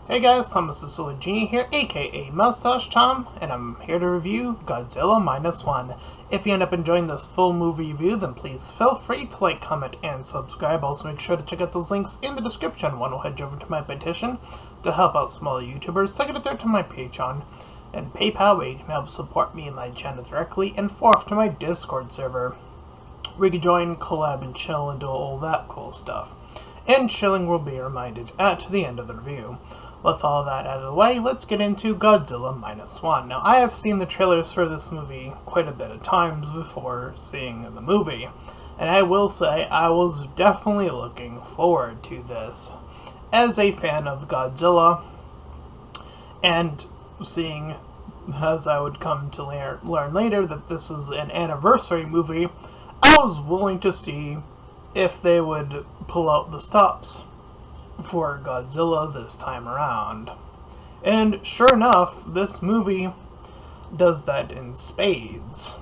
Hey guys, I'm Mr. Genie here, aka Mustached Tom, and I'm here to review Godzilla Minus One. If you end up enjoying this full movie review, then please feel free to like, comment, and subscribe. Also make sure to check out those links in the description. One will head you over to my petition to help out smaller YouTubers, second and third to my Patreon, and PayPal where you can help support me and my channel directly, and fourth to my Discord server, where you can join, collab, and chill and do all that cool stuff. And chilling will be reminded at the end of the review. With all that out of the way, let's get into Godzilla Minus One. Now, I have seen the trailers for this movie quite a bit of times before seeing the movie, and I will say I was definitely looking forward to this. As a fan of Godzilla, and seeing, as I would come to learn later, that this is an anniversary movie, I was willing to see if they would pull out the stops for Godzilla this time around. And sure enough, this movie does that in spades.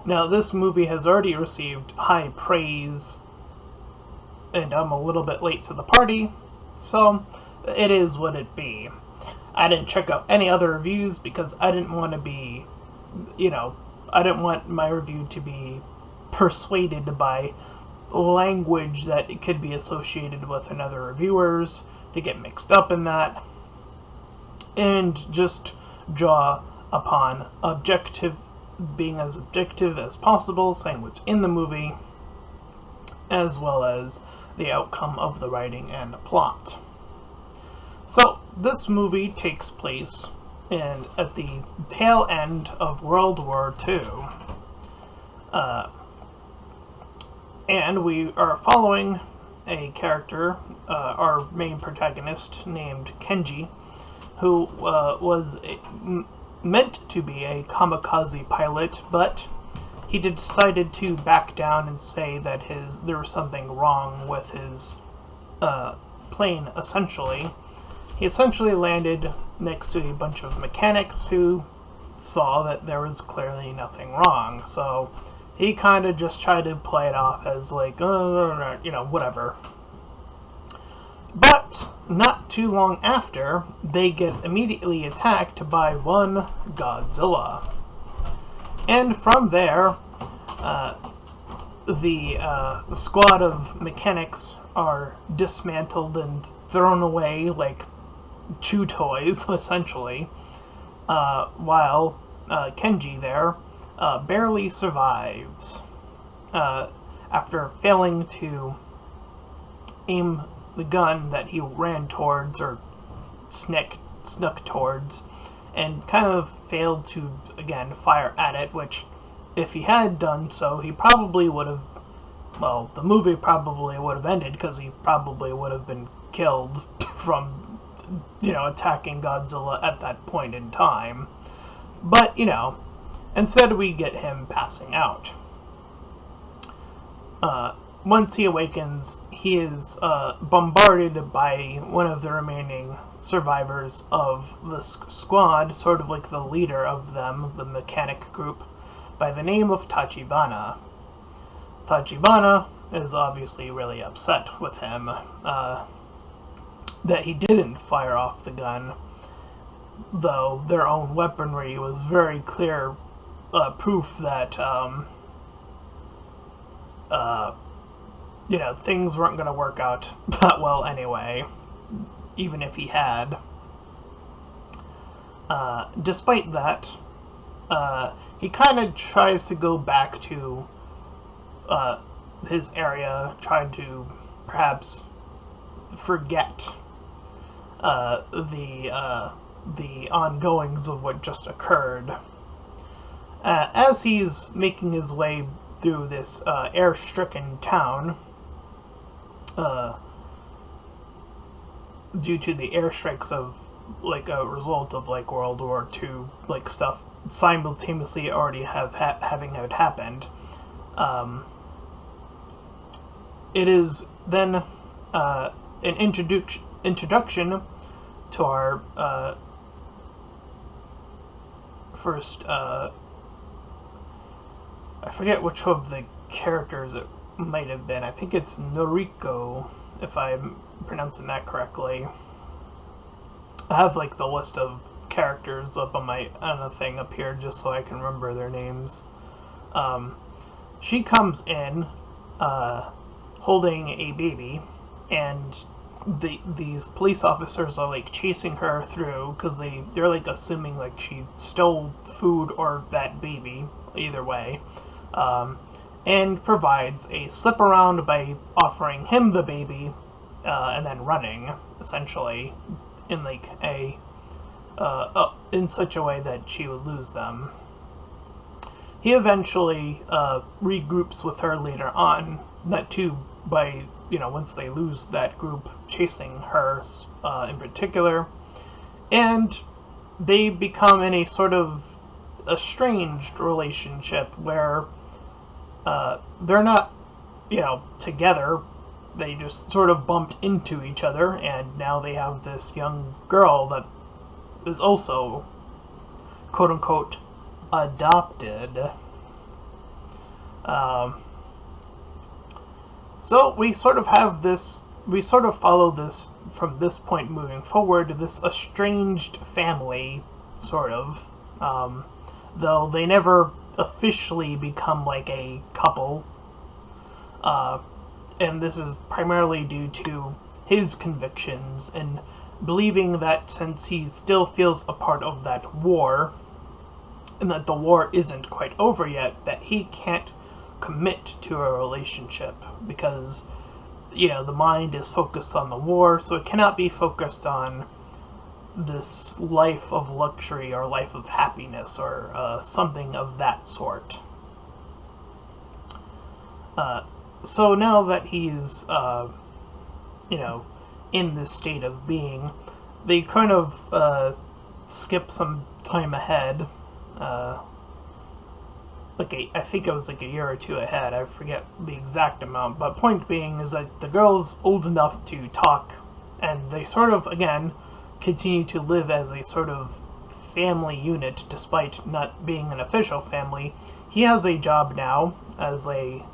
Now, this movie has already received high praise, and I'm a little bit late to the party, so it is what it be. I didn't check out any other reviews because I didn't want to be, I didn't want my review to be persuaded by language that it could be associated with another reviewers, to get mixed up in that, and just draw upon being as objective as possible, saying what's in the movie, as well as the outcome of the writing and the plot. So, this movie takes place at the tail end of World War II. And we are following a character, our main protagonist, named Kenji, who was meant to be a kamikaze pilot, but he decided to back down and say that there was something wrong with his plane, essentially. He essentially landed next to a bunch of mechanics who saw that there was clearly nothing wrong, so he kind of just tried to play it off as like, whatever. But not too long after, they get immediately attacked by one Godzilla. And from there, the squad of mechanics are dismantled and thrown away like chew toys, essentially, while Kenji there barely survives after failing to aim the gun that he ran towards, or snuck towards, and kind of failed to, again, fire at it, which, if he had done so, he probably would have, well, the movie probably would have ended, because he probably would have been killed from, attacking Godzilla at that point in time. But, instead, we get him passing out. Once he awakens, he is bombarded by one of the remaining survivors of the squad, sort of like the leader of them, the mechanic group, by the name of Tachibana. Tachibana is obviously really upset with him that he didn't fire off the gun, though their own weaponry was very clear proof that, things weren't going to work out that well anyway, even if he had. Despite that, he kind of tries to go back to his area, trying to perhaps forget the ongoings of what just occurred. As he's making his way through this air-stricken town, due to the airstrikes of, like, a result of, like, World War II, like, stuff simultaneously already having happened, it is then an introduction to our first, I forget which of the characters it might have been. I think it's Noriko, if I'm pronouncing that correctly. I have like the list of characters up on the thing up here just so I can remember their names. She comes in holding a baby, and these police officers are like chasing her through because they're like assuming like she stole food or that baby, either way, and provides a slip around by offering him the baby and then running, essentially, in like in such a way that she would lose them. He eventually regroups with her later on, that too by, once they lose that group chasing her in particular, and they become in a sort of estranged relationship where they're not, together. They just sort of bumped into each other, and now they have this young girl that is also, quote-unquote, adopted. So we sort of follow this from this point moving forward, this estranged family, sort of, though they never officially become like a couple, and this is primarily due to his convictions and believing that since he still feels a part of that war, and that the war isn't quite over yet, that he can't commit to a relationship because, the mind is focused on the war, so it cannot be focused on this life of luxury or life of happiness or something of that sort. So now that he's, in this state of being, they kind of skip some time ahead. I think it was like a year or two ahead. I forget the exact amount, but point being is that the girl's old enough to talk, and they sort of, again, continue to live as a sort of family unit despite not being an official family. He has a job now as a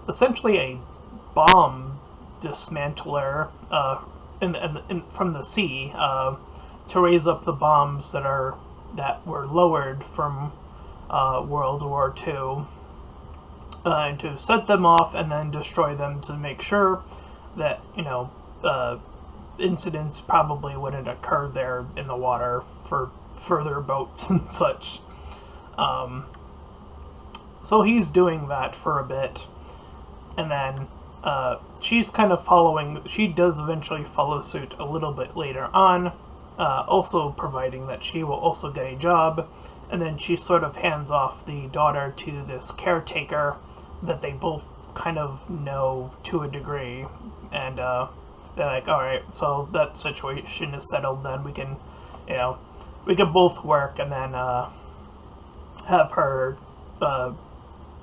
essentially a bomb dismantler from the sea to raise up the bombs that were lowered from World War II, and to set them off and then destroy them to make sure that incidents probably wouldn't occur there in the water for further boats and such. So he's doing that for a bit, and then she's kind of following. She does eventually follow suit a little bit later on, also providing that she will also get a job, and then she sort of hands off the daughter to this caretaker that they both kind of know to a degree, and they're like, alright, so that situation is settled, then we can, we can both work and then have her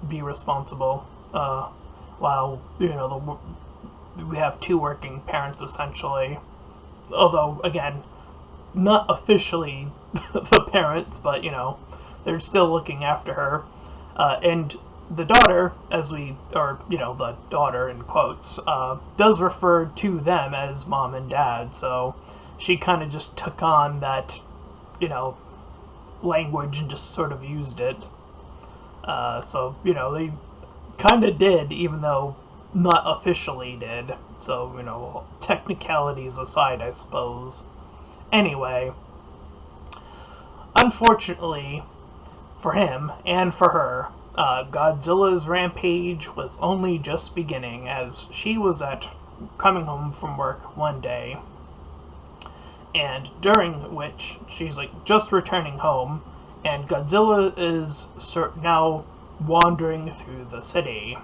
be responsible, while, we have two working parents, essentially. Although, again, not officially the parents, but, they're still looking after her. And the daughter, the daughter in quotes, does refer to them as mom and dad, so she kind of just took on that, language and just sort of used it. So, they kind of did, even though not officially did. So, technicalities aside, I suppose. Anyway, unfortunately for him and for her, Godzilla's rampage was only just beginning, as she was coming home from work one day, and during which she's just returning home, and Godzilla is now wandering through the city.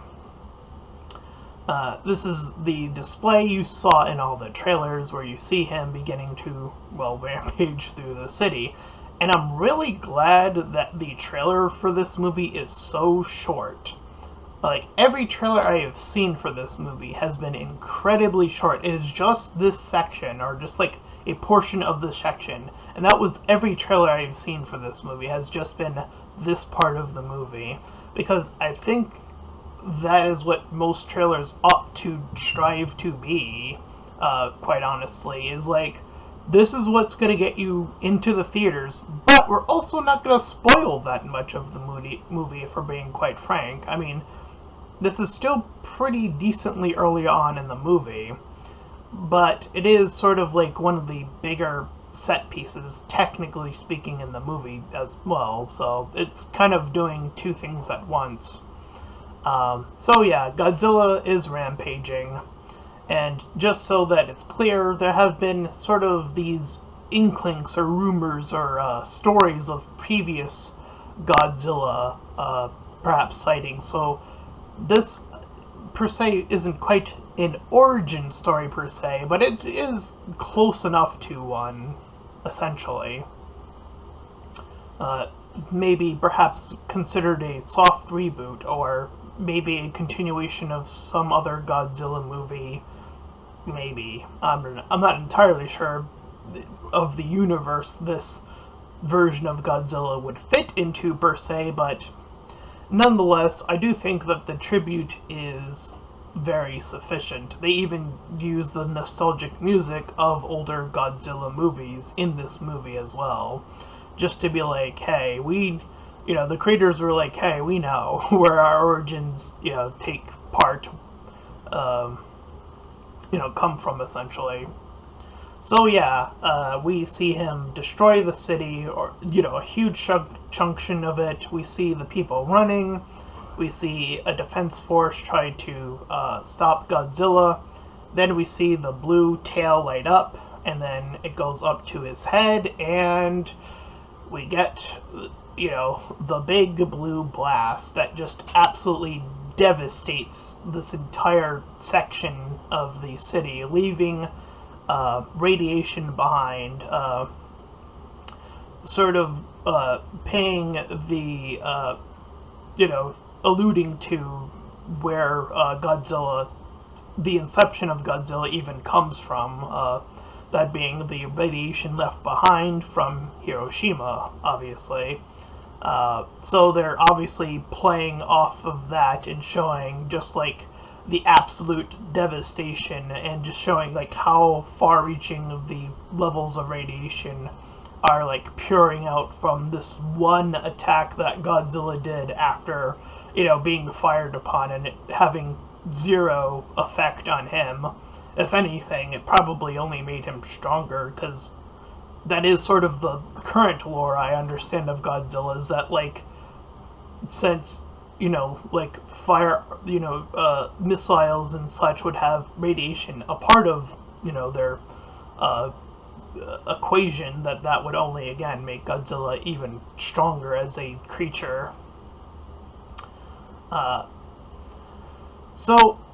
This is the display you saw in all the trailers where you see him beginning to, rampage through the city. And I'm really glad that the trailer for this movie is so short. Every trailer I have seen for this movie has been incredibly short. It is just this section, or just a portion of the section. And that was every trailer I've seen for this movie, has just been this part of the movie. Because I think that is what most trailers ought to strive to be, quite honestly, is this is what's going to get you into the theaters, but we're also not going to spoil that much of the movie, if we're being quite frank. I mean, this is still pretty decently early on in the movie, but it is sort of like one of the bigger set pieces, technically speaking, in the movie as well, so it's kind of doing two things at once. So yeah, Godzilla is rampaging. And just so that it's clear, there have been sort of these inklings or rumors or stories of previous Godzilla perhaps sightings. So this per se isn't quite an origin story per se, but it is close enough to one, essentially. Maybe perhaps considered a soft reboot, or maybe a continuation of some other Godzilla movie. Maybe. I'm not entirely sure of the universe this version of Godzilla would fit into per se, but nonetheless, I do think that the tribute is very sufficient. They even use the nostalgic music of older Godzilla movies in this movie as well, just to be like, hey, the creators were like, hey, we know where our origins, take part, come from, essentially. So yeah, we see him destroy the city, or, a huge chunction of it. We see the people running. We see a defense force try to stop Godzilla. Then we see the blue tail light up, and then it goes up to his head, and we get, the big blue blast that just absolutely devastates this entire section of the city, leaving radiation behind, sort of paying the, alluding to where Godzilla, the inception of Godzilla even comes from, that being the radiation left behind from Hiroshima, obviously. So they're obviously playing off of that and showing just like the absolute devastation, and just showing like how far-reaching the levels of radiation are like pouring out from this one attack that Godzilla did after, being fired upon, and it having zero effect on him. If anything, it probably only made him stronger, because that is sort of the current lore I understand of Godzilla, is that, like, since, like, fire, missiles and such would have radiation a part of, their equation, that would only, again, make Godzilla even stronger as a creature.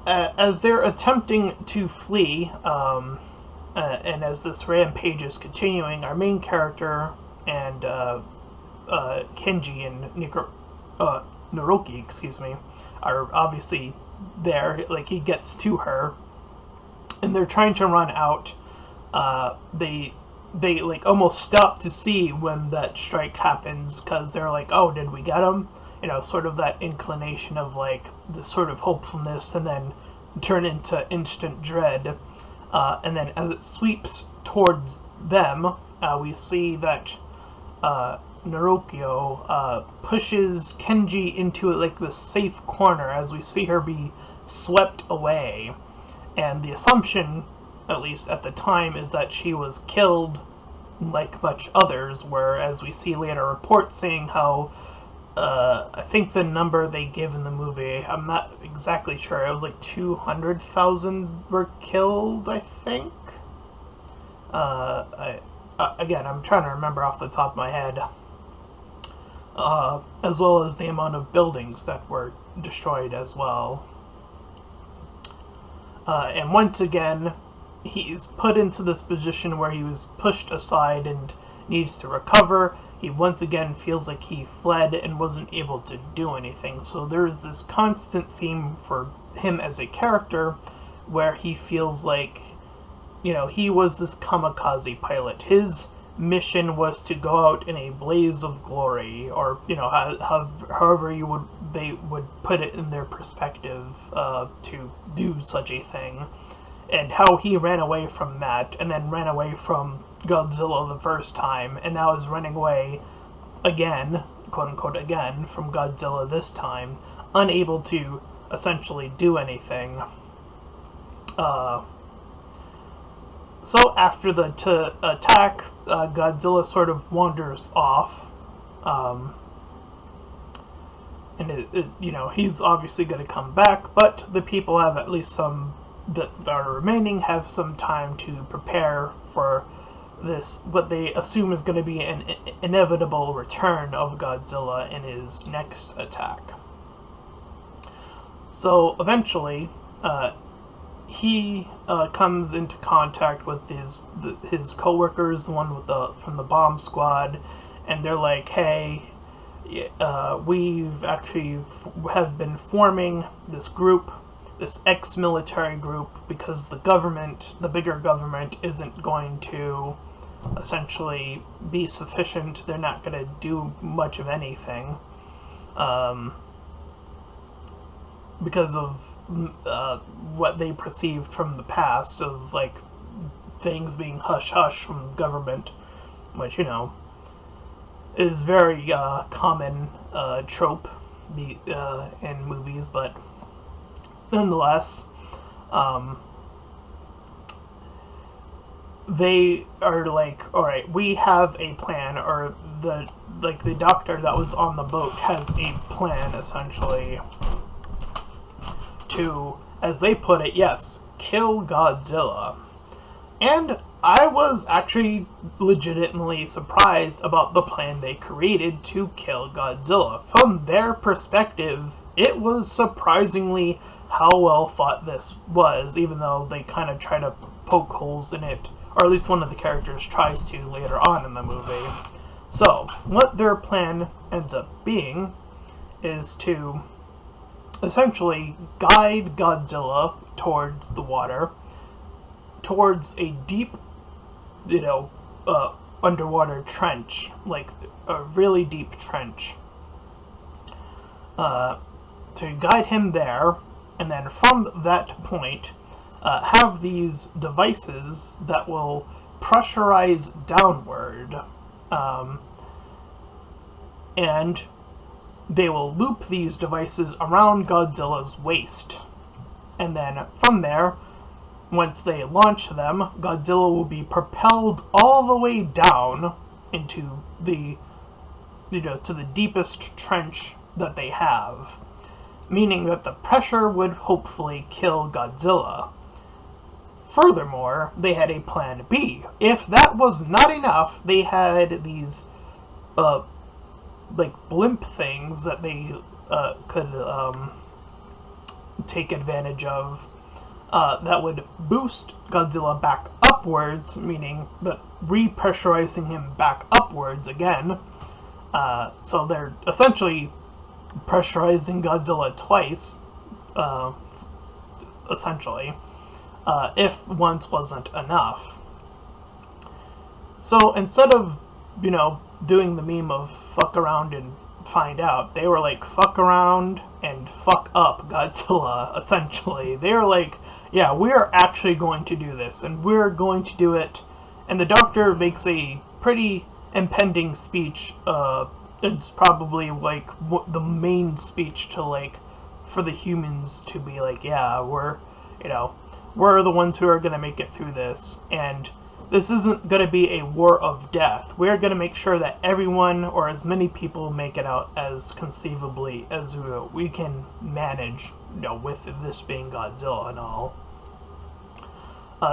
As they're attempting to flee, and as this rampage is continuing, our main character and Kenji and Naroki, are obviously there. Like, he gets to her, and they're trying to run out. They like almost stop to see when that strike happens, because they're like, oh, did we get him? Sort of that inclination of like this sort of hopefulness, and then turn into instant dread. And then as it sweeps towards them, we see that Narukio pushes Kenji into like this safe corner, as we see her be swept away. And the assumption, at least at the time, is that she was killed like much others, whereas we see later reports saying how I think the number they give in the movie, I'm not exactly sure, it was like 200,000 were killed, I think. Again, I'm trying to remember off the top of my head. As well as the amount of buildings that were destroyed as well. And once again, he's put into this position where he was pushed aside and needs to recover. He once again feels like he fled and wasn't able to do anything. So there's this constant theme for him as a character where he feels like, he was this kamikaze pilot. His mission was to go out in a blaze of glory, or, however they would put it in their perspective, to do such a thing. and how he ran away from that, and then ran away from Godzilla the first time, and now is running away again, quote unquote again, from Godzilla this time, unable to essentially do anything. So after the attack, Godzilla sort of wanders off, and he's obviously going to come back, but the people have at least some that are remaining have some time to prepare for this, what they assume is going to be an inevitable return of Godzilla in his next attack. So eventually, he comes into contact with his co-workers, the one from the bomb squad, and they're like, "Hey, we've actually have been forming this group, this ex-military group, because the government, the bigger government, isn't going to essentially be sufficient. They're not going to do much of anything because of what they perceived from the past of like things being hush-hush from the government, which is very common trope in movies, but nonetheless, they are like, all right, we have a plan, or the doctor that was on the boat has a plan, essentially, to, as they put it, yes, kill Godzilla. And I was actually legitimately surprised about the plan they created to kill Godzilla. From their perspective, it was surprisingly how well thought this was, even though they kind of try to poke holes in it, or at least one of the characters tries to later on in the movie. So, what their plan ends up being is to essentially guide Godzilla towards the water, towards a deep, underwater trench, like a really deep trench, to guide him there, and then from that point, have these devices that will pressurize downward, and they will loop these devices around Godzilla's waist. And then from there, once they launch them, Godzilla will be propelled all the way down into the, to the deepest trench that they have, meaning that the pressure would hopefully kill Godzilla. Furthermore, they had a plan B. If that was not enough, they had these like blimp things that they could take advantage of, that would boost Godzilla back upwards, meaning that repressurizing him back upwards again. So they're essentially pressurizing Godzilla twice, essentially, if once wasn't enough. So instead of, doing the meme of fuck around and find out, they were like, fuck around and fuck up Godzilla, essentially. They were like, yeah, we're actually going to do this, and we're going to do it. And the doctor makes a pretty impending speech. It's probably like the main speech to like, for the humans to be like, yeah, we're the ones who are going to make it through this, and this isn't going to be a war of death. We're going to make sure that everyone, or as many people, make it out as conceivably as we can manage, with this being Godzilla and all.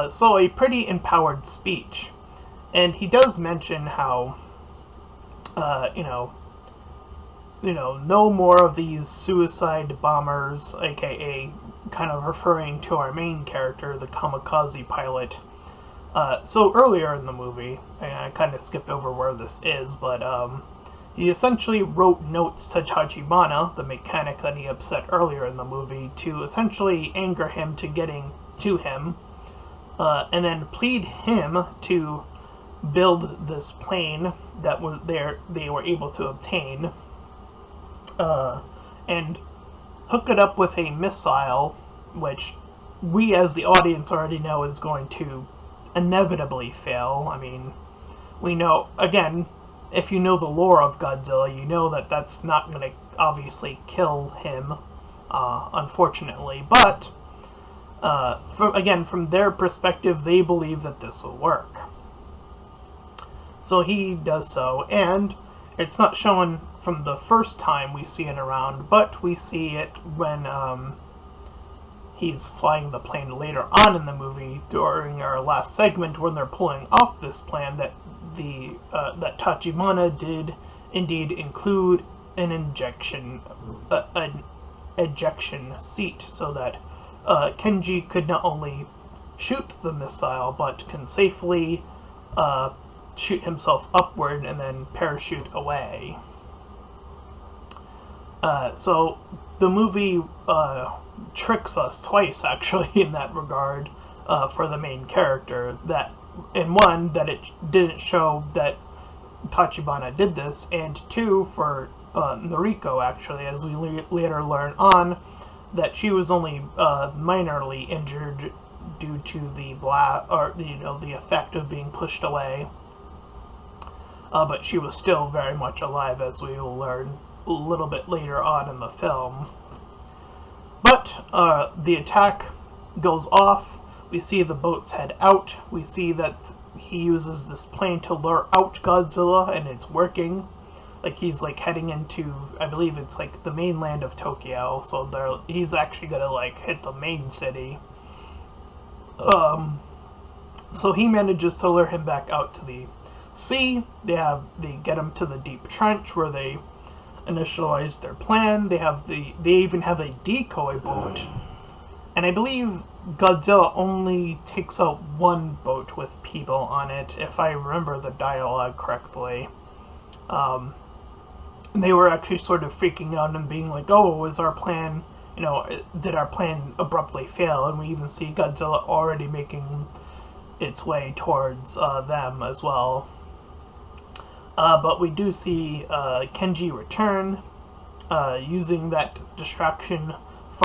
So a pretty empowered speech. And he does mention how, no more of these suicide bombers, aka kind of referring to our main character, the kamikaze pilot. So earlier in the movie, and I kind of skipped over where this is, but he essentially wrote notes to Tachibana, the mechanic that he upset earlier in the movie, to essentially anger him to getting to him, and then plead him to build this plane that they were able to obtain, and hook it up with a missile, which we as the audience already know is going to inevitably fail. I mean, we know, again, if you know the lore of Godzilla, you know that that's not going to obviously kill him, unfortunately. But, from their perspective, they believe that this will work. So he does so, and it's not shown from the first time we see it around, but we see it when he's flying the plane later on in the movie during our last segment when they're pulling off this plan that that Tachibana did indeed include an ejection seat so that Kenji could not only shoot the missile but can safely shoot himself upward and then parachute away. So the movie tricks us twice, actually, in that regard, for the main character. That, in one, that it didn't show that Tachibana did this, and two, for Noriko, actually, as we later learn on, that she was only minorly injured due to the the effect of being pushed away. But she was still very much alive, as we will learn a little bit later on in the film. But the attack goes off. We see the boats head out. We see that he uses this plane to lure out Godzilla, and it's working. Like, he's like heading into, I believe it's like the mainland of Tokyo, so he's actually gonna like hit the main city. So he manages to lure him back out to the sea. They get him to the deep trench where they initialize their plan. They even have a decoy boat, and I believe Godzilla only takes out one boat with people on it, if I remember the dialogue correctly. They were actually sort of freaking out and being like, "Oh, is our plan? Did our plan abruptly fail?" And we even see Godzilla already making its way towards them as well. But we do see Kenji return, using that distraction,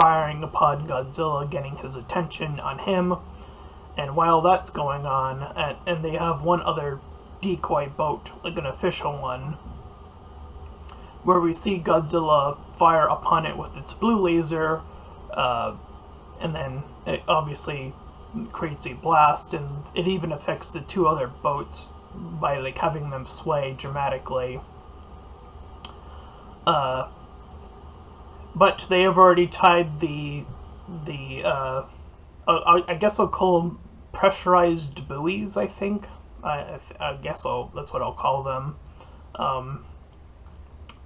firing upon Godzilla, getting his attention on him. And while that's going on, and they have one other decoy boat, like an official one, where we see Godzilla fire upon it with its blue laser, and then it obviously creates a blast, and it even affects the two other boats by like having them sway dramatically. But they have already tied the I guess I'll call them pressurized buoys. I think I guess that's what I'll call them.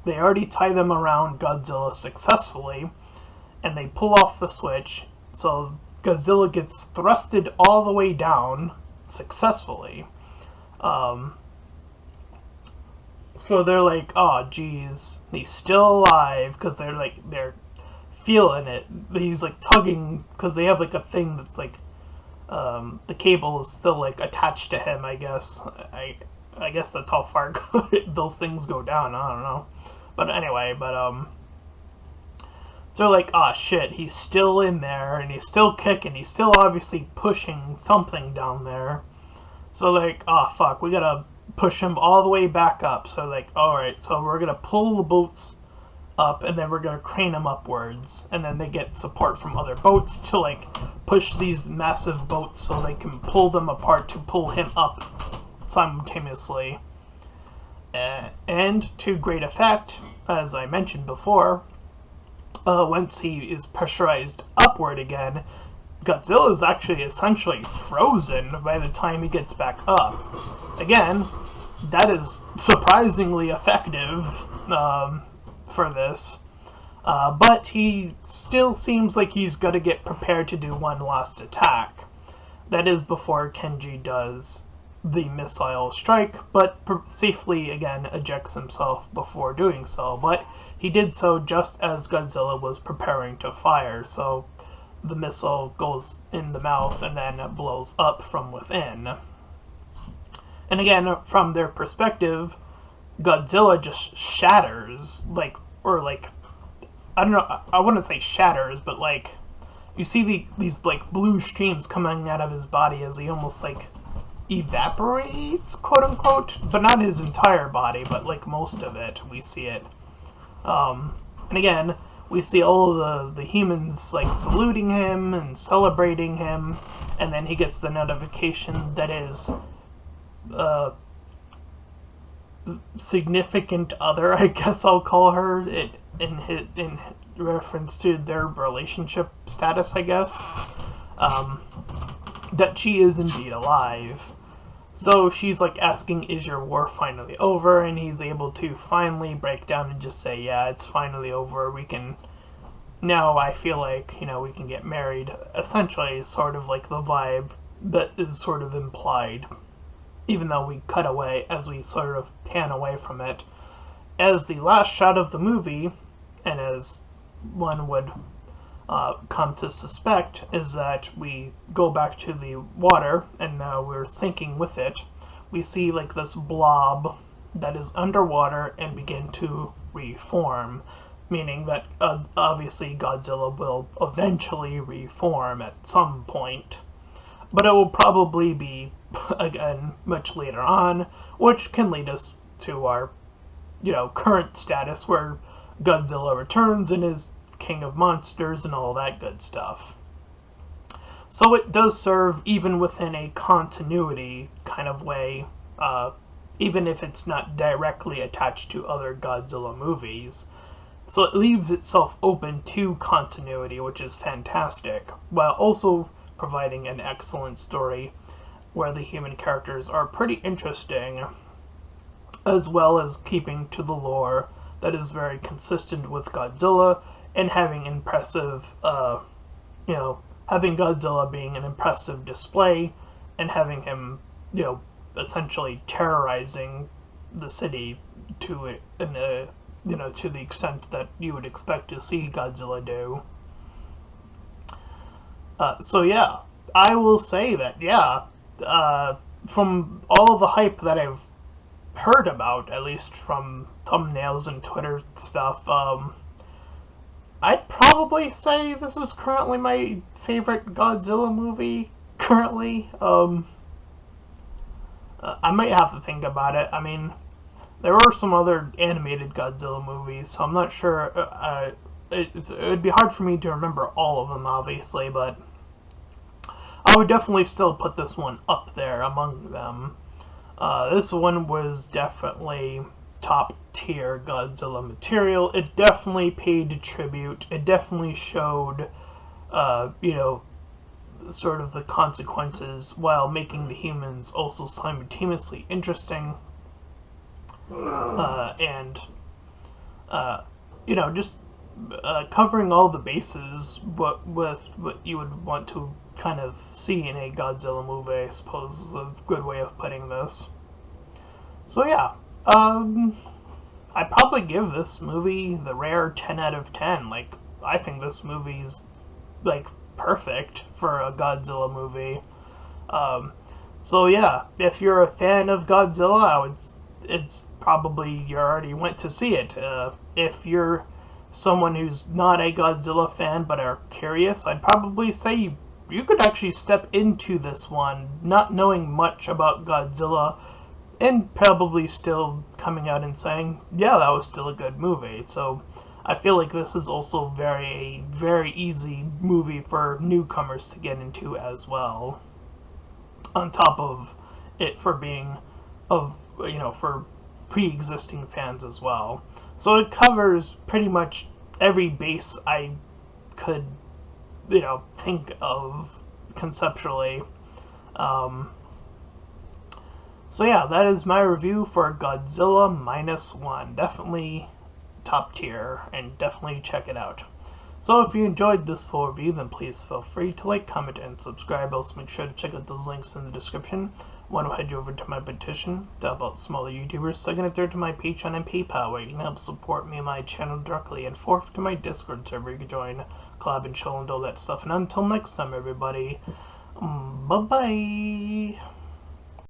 They already tie them around Godzilla successfully, and they pull off the switch, so Godzilla gets thrusted all the way down successfully. So they're like, "Oh, geez, he's still alive," because they're feeling it. He's like tugging, because they have like a thing that's like the cable is still like attached to him. I guess that's how far those things go down. I don't know, but anyway, so they're like, "Oh shit, he's still in there, and he's still kicking. He's still obviously pushing something down there." So like, "Oh fuck, we gotta push him all the way back up." So like, alright, so we're gonna pull the boats up, and then we're gonna crane them upwards, and then they get support from other boats to like push these massive boats so they can pull them apart to pull him up simultaneously. And to great effect, as I mentioned before, once he is pressurized upward again, Godzilla is actually essentially frozen by the time he gets back up. Again, that is surprisingly effective for this. But he still seems like he's going to get prepared to do one last attack. That is before Kenji does the missile strike, but safely, again, ejects himself before doing so. But he did so just as Godzilla was preparing to fire, so the missile goes in the mouth and then blows up from within. And again, from their perspective, Godzilla just shatters, I don't know, I wouldn't say shatters, but you see these like blue streams coming out of his body as he almost like evaporates, quote unquote, but not his entire body, but like most of it. We see it, and again, we see all of the humans like saluting him and celebrating him, and then he gets the notification that his significant other, I guess I'll call her, in reference to their relationship status, I guess, that she is indeed alive. So she's like asking, is your war finally over? And he's able to finally break down and just say, yeah, it's finally over. We can, now I feel like, we can get married. Essentially, sort of like the vibe that is sort of implied, even though we cut away as we sort of pan away from it. As the last shot of the movie, and as one would come to suspect, is that we go back to the water, and now we're sinking with it. We see like this blob that is underwater and begin to reform, meaning that obviously Godzilla will eventually reform at some point, but it will probably be, again, much later on, which can lead us to our, current status where Godzilla returns and is king of monsters and all that good stuff. So it does serve even within a continuity kind of way, even if it's not directly attached to other Godzilla movies. So it leaves itself open to continuity, which is fantastic, while also providing an excellent story where the human characters are pretty interesting, as well as keeping to the lore that is very consistent with Godzilla and having impressive, having Godzilla being an impressive display and having him, essentially terrorizing the city to to the extent that you would expect to see Godzilla do. So yeah, I will say that, from all of the hype that I've heard about, at least from thumbnails and Twitter stuff, I'd probably say this is currently my favorite Godzilla movie. Currently, I might have to think about it. I mean, there are some other animated Godzilla movies, so I'm not sure. It would be hard for me to remember all of them, obviously, but I would definitely still put this one up there among them. This one was definitely top tier Godzilla material. It definitely paid tribute. It definitely showed, sort of the consequences while making the humans also simultaneously interesting. And just covering all the bases, with what you would want to kind of see in a Godzilla movie, I suppose, is a good way of putting this. So yeah, I'd probably give this movie the rare 10 out of 10. Like, I think this movie's like perfect for a Godzilla movie. So yeah, if you're a fan of Godzilla, it's probably you already went to see it. If you're someone who's not a Godzilla fan but are curious, I'd probably say you could actually step into this one not knowing much about Godzilla and probably still coming out and saying, yeah, that was still a good movie. So I feel like this is also very easy movie for newcomers to get into as well, on top of it for being for pre-existing fans as well. So it covers pretty much every base I could think of conceptually. So yeah, that is my review for Godzilla -1. Definitely top tier, and definitely check it out. So if you enjoyed this full review, then please feel free to like, comment, and subscribe. Also make sure to check out those links in the description. Want to head over to my petition to help out smaller YouTubers. Second and third to my Patreon and PayPal, where you can help support me and my channel directly. And fourth to my Discord server, you can join, collab, and chill and all that stuff. And until next time, everybody, bye-bye.